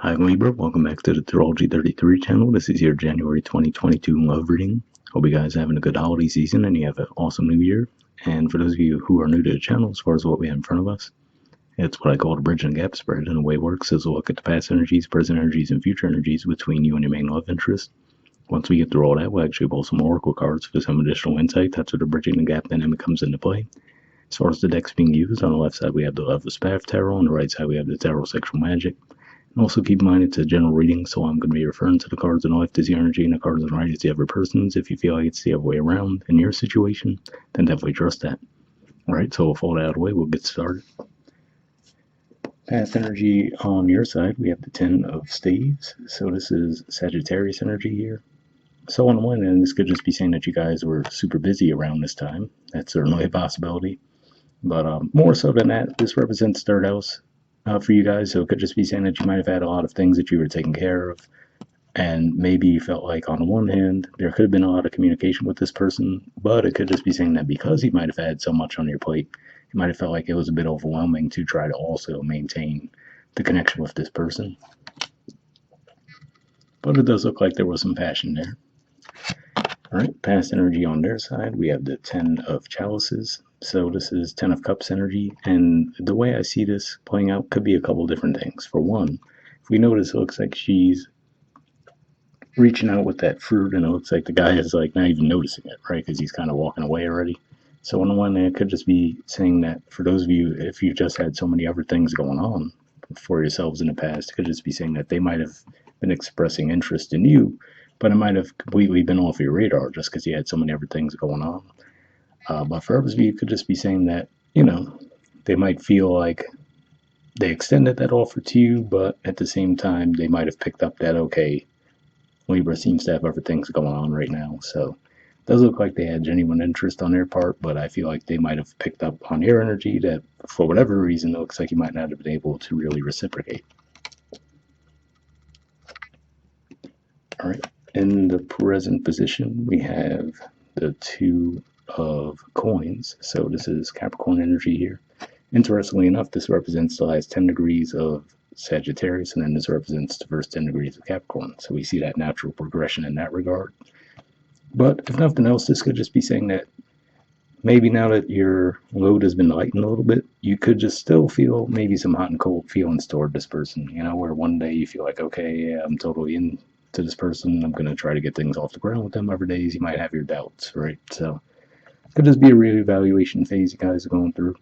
Hi Libra, welcome back to the Astrology 33 channel. This is your January 2022 love reading. Hope you guys are having a good holiday season and you have an awesome new year. And for those of you who are new to the channel, as far as what we have in front of us, it's what I call the bridge and gap spread. And the way it works is we'll look at the past energies, present energies, and future energies between you and your main love interest. Once we get through all that, we'll actually pull some oracle cards for some additional insight. That's where the bridging the gap dynamic comes into play. As far as the decks being used, on the left side we have the Lover's Path Tarot, on the right side we have the Tarot Sexual Magic. And also keep in mind it's a general reading, so I'm going to be referring to the cards on the left as the energy and the cards on the right as the other person's. If you feel like it's the other way around in your situation, then definitely trust that. Alright, so with all that out of the way, we'll get started. Past energy on your side, we have the Ten of Staves. So this is Sagittarius energy here. So on the one end, this could just be saying that you guys were super busy around this time. That's certainly a possibility. But more so than that, this represents third house for you guys. So it could just be saying that you might have had a lot of things that you were taking care of. And maybe you felt like on the one hand, there could have been a lot of communication with this person. But it could just be saying that because you might have had so much on your plate, you might have felt like it was a bit overwhelming to try to also maintain the connection with this person. But it does look like there was some passion there. Alright, past energy on their side, we have the Ten of Chalices. So this is Ten of Cups energy, and the way I see this playing out could be a couple different things. For one, if we notice, it looks like she's reaching out with that fruit, and it looks like the guy is like not even noticing it, right? Because he's kind of walking away already. So on the one hand, it could just be saying that for those of you, if you just had so many other things going on for yourselves in the past, it could just be saying that they might have been expressing interest in you, but it might have completely been off your radar just because you had so many other things going on. But for others of you, it could just be saying that, they might feel like they extended that offer to you, but at the same time, they might have picked up that, okay, Libra seems to have other things going on right now. So it does look like they had genuine interest on their part, but I feel like they might have picked up on your energy that, for whatever reason, it looks like you might not have been able to really reciprocate. All right. In the present position, we have the Two of Coins. So this is Capricorn energy here. Interestingly enough, this represents the last 10 degrees of Sagittarius, and then this represents the first 10 degrees of Capricorn. So we see that natural progression in that regard. But if nothing else, this could just be saying that maybe now that your load has been lightened a little bit, you could just still feel maybe some hot and cold feelings toward this person, where one day you feel like, okay, yeah, I'm totally into this person, I'm going to try to get things off the ground with them. Other days you might have your doubts, right? So it could just be a reevaluation phase you guys are going through.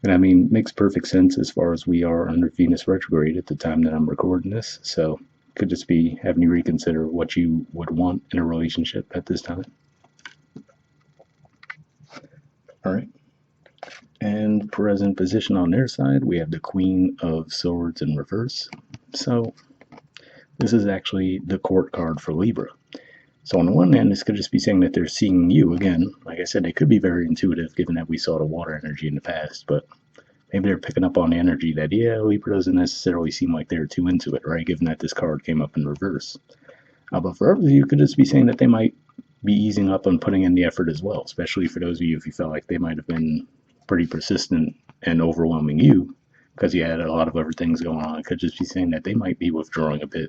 And I mean, makes perfect sense as far as we are under Venus retrograde at the time that I'm recording this. So it could just be having you reconsider what you would want in a relationship at this time. All right. And present position on their side, we have the Queen of Swords in reverse. So this is actually the court card for Libra. So on the one hand, this could just be saying that they're seeing you again. Like I said, they could be very intuitive given that we saw the water energy in the past, but maybe they're picking up on the energy that, yeah, Libra doesn't necessarily seem like they're too into it, right? Given that this card came up in reverse. But for others, you could just be saying that they might be easing up on putting in the effort as well, especially for those of you if you felt like they might have been pretty persistent and overwhelming you because you had a lot of other things going on. It could just be saying that they might be withdrawing a bit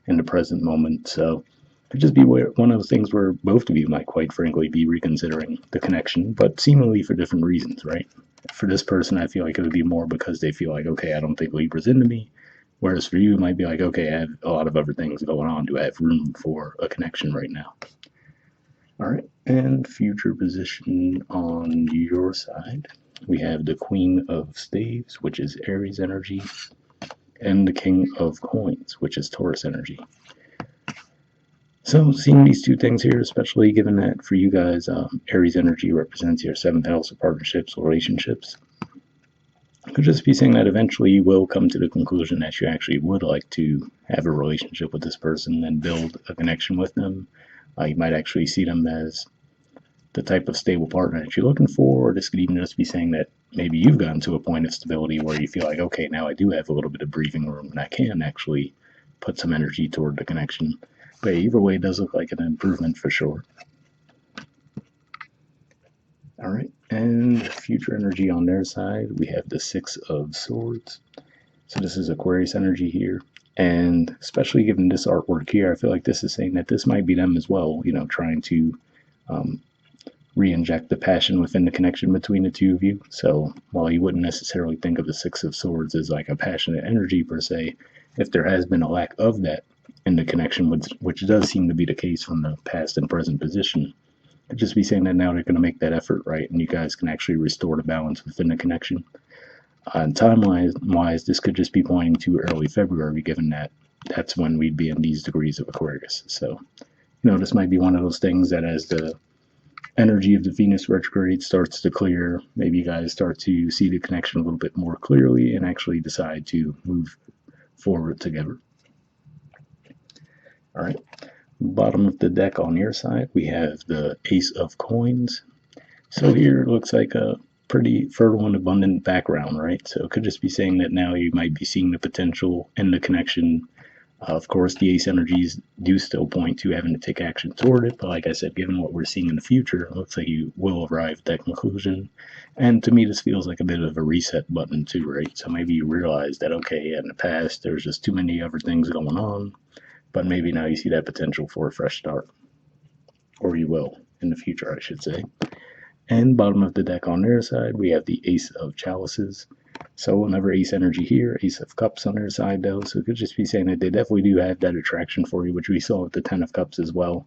in the present moment. So could just be one of those things where both of you might quite frankly be reconsidering the connection, but seemingly for different reasons, right? For this person, I feel like it would be more because they feel like, okay, I don't think Libra's into me. Whereas for you, it might be like, okay, I have a lot of other things going on. Do I have room for a connection right now? All right, and future position on your side, we have the Queen of Staves, which is Aries energy, and the King of Coins, which is Taurus energy. So seeing these two things here, especially given that for you guys, Aries energy represents your 7th house of partnerships, relationships, could just be saying that eventually you will come to the conclusion that you actually would like to have a relationship with this person and build a connection with them. You might actually see them as the type of stable partner that you're looking for, or this could even just be saying that maybe you've gotten to a point of stability where you feel like, okay, now I do have a little bit of breathing room and I can actually put some energy toward the connection. But either way, it does look like an improvement for sure. All right, and future energy on their side, we have the Six of Swords. So this is Aquarius energy here. And especially given this artwork here, I feel like this is saying that this might be them as well, you know, trying to um, re-inject the passion within the connection between the two of you. So while you wouldn't necessarily think of the Six of Swords as like a passionate energy per se, if there has been a lack of that in the connection, which does seem to be the case from the past and present position, could just be saying that now they're going to make that effort, right? And you guys can actually restore the balance within the connection. And time-wise, this could just be pointing to early February, given that that's when we'd be in these degrees of Aquarius. So, you know, this might be one of those things that as the energy of the Venus retrograde starts to clear, maybe you guys start to see the connection a little bit more clearly and actually decide to move forward together. All right. Bottom of the deck on your side, we have the Ace of Coins. So here it looks like a pretty fertile and abundant background, right? So it could just be saying that now you might be seeing the potential in the connection. Of course, the ace energies do still point to having to take action toward it, but like I said, given what we're seeing in the future, it looks like you will arrive at that conclusion. And to me, this feels like a bit of a reset button too, right? So maybe you realize that, okay, in the past, there's just too many other things going on, but maybe now you see that potential for a fresh start. Or you will in the future, I should say. And bottom of the deck on their side, we have the Ace of Chalices. So another Ace energy here, Ace of Cups on their side though. So it could just be saying that they definitely do have that attraction for you, which we saw with the Ten of Cups as well.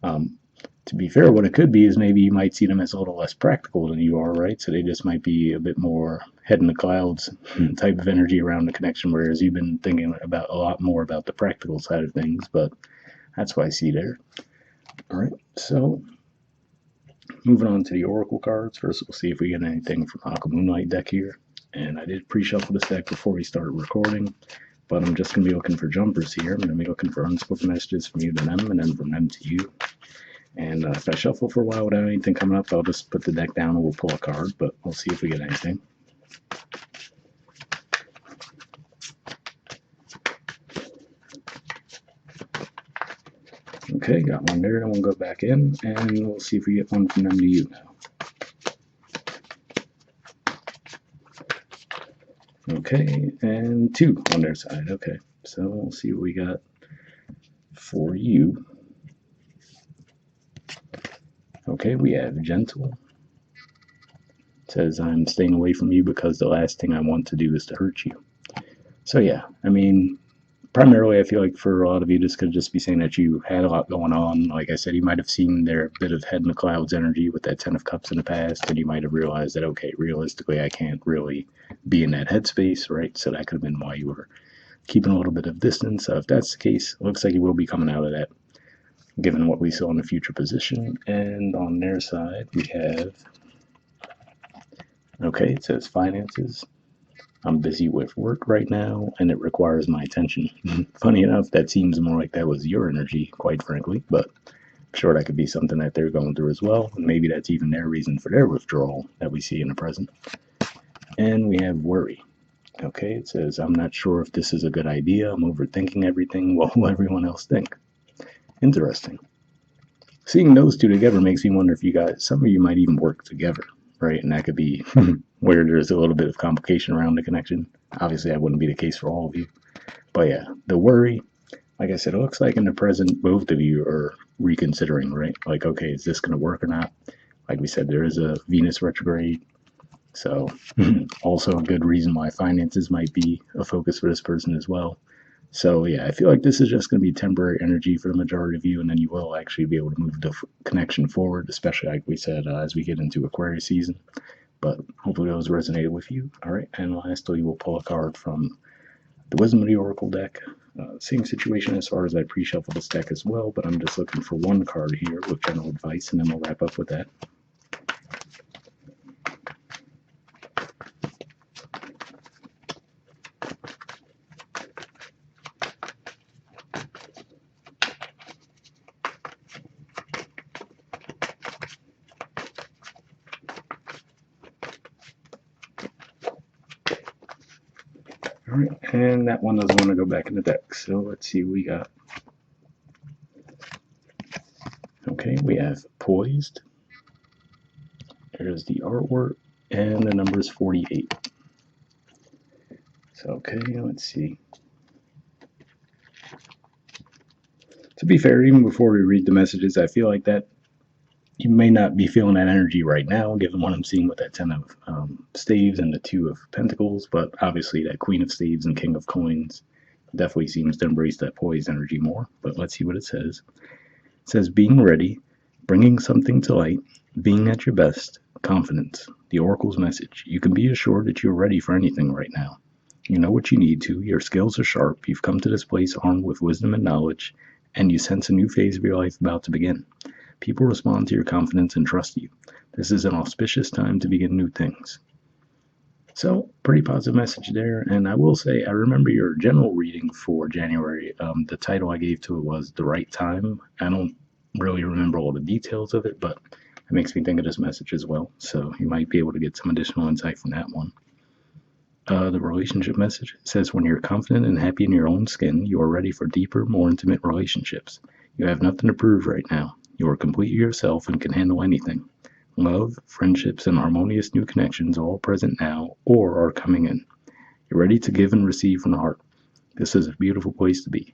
To be fair, what it could be is maybe you might see them as a little less practical than you are, right? So they just might be a bit more head in the clouds type of energy around the connection, whereas you've been thinking about a lot more about the practical side of things, but that's what I see there. All right, so moving on to the Oracle cards. First, we'll see if we get anything from Aqua Moonlight deck here. And I did pre-shuffle this deck before we started recording, but I'm just going to be looking for jumpers here. I'm going to be looking for unspoken messages from you to them, and then from them to you. And if I shuffle for a while without anything coming up, I'll just put the deck down and we'll pull a card, but we'll see if we get anything. Okay, got one there, then we'll go back in, and we'll see if we get one from them to you now. Okay, and two on their side. Okay, so we'll see what we got for you. Okay, we have Gentle. It says, I'm staying away from you because the last thing I want to do is to hurt you. So yeah, I mean, primarily I feel like for a lot of you, this could just be saying that you had a lot going on. Like I said, you might have seen their bit of head in the clouds energy with that Ten of Cups in the past, and you might have realized that, okay, realistically, I can't really be in that headspace, right? So that could have been why you were keeping a little bit of distance. So if that's the case, it looks like you will be coming out of that, given what we saw in the future position. And on their side, we have, okay, it says finances. I'm busy with work right now, and it requires my attention. Funny enough, that seems more like that was your energy, quite frankly, but I'm sure that could be something that they're going through as well, and maybe that's even their reason for their withdrawal that we see in the present. And we have worry. Okay, it says, I'm not sure if this is a good idea. I'm overthinking everything. What will everyone else think? Interesting. Seeing those two together makes me wonder if you guys, some of you might even work together, right? And that could be where there's a little bit of complication around the connection. Obviously, that wouldn't be the case for all of you. But yeah, the worry, like I said, it looks like in the present, both of you are reconsidering, right? Like, okay, is this going to work or not? Like we said, there is a Venus retrograde. So also a good reason why finances might be a focus for this person as well. So yeah, I feel like this is just going to be temporary energy for the majority of you, and then you will actually be able to move the connection forward, especially like we said, as we get into Aquarius season. But hopefully those resonated with you. All right, and lastly, we'll pull a card from the Wisdom of the Oracle deck. Same situation as far as I pre-shuffled this deck as well, but I'm just looking for one card here with general advice, and then we'll wrap up with that. All right, and that one doesn't want to go back in the deck, so let's see what we got. Okay, we have Poised. There's the artwork, and the number is 48. So, okay, let's see. be fair, even before we read the messages, I feel like that you may not be feeling that energy right now, given what I'm seeing with that Ten of Staves and the Two of Pentacles. But obviously, that Queen of Staves and King of Coins definitely seems to embrace that poise energy more. But let's see what it says. It says, being ready, bringing something to light, being at your best, confidence. The Oracle's message. You can be assured that you're ready for anything right now. You know what you need to. Your skills are sharp. You've come to this place armed with wisdom and knowledge, and you sense a new phase of your life about to begin. People respond to your confidence and trust you. This is an auspicious time to begin new things. So, pretty positive message there. And I will say, I remember your general reading for January. The title I gave to it was The Right Time. I don't really remember all the details of it, but it makes me think of this message as well. So, you might be able to get some additional insight from that one. The relationship message says, when you're confident and happy in your own skin, you are ready for deeper, more intimate relationships. You have nothing to prove right now. You are completely yourself and can handle anything. Love, friendships, and harmonious new connections are all present now or are coming in. You're ready to give and receive from the heart. This is a beautiful place to be.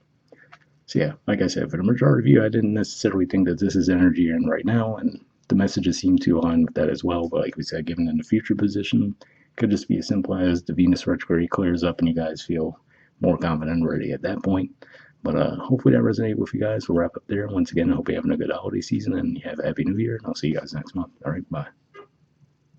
So yeah, like I said, for the majority of you, I didn't necessarily think that this is energy you're in right now, and the messages seem to align with that as well. But like we said, given in the future position, it could just be as simple as the Venus retrograde clears up and you guys feel more confident and ready at that point. But hopefully that resonated with you guys. We'll wrap up there. Once again, I hope you're having a good holiday season and you have a happy new year. And I'll see you guys next month. All right, bye.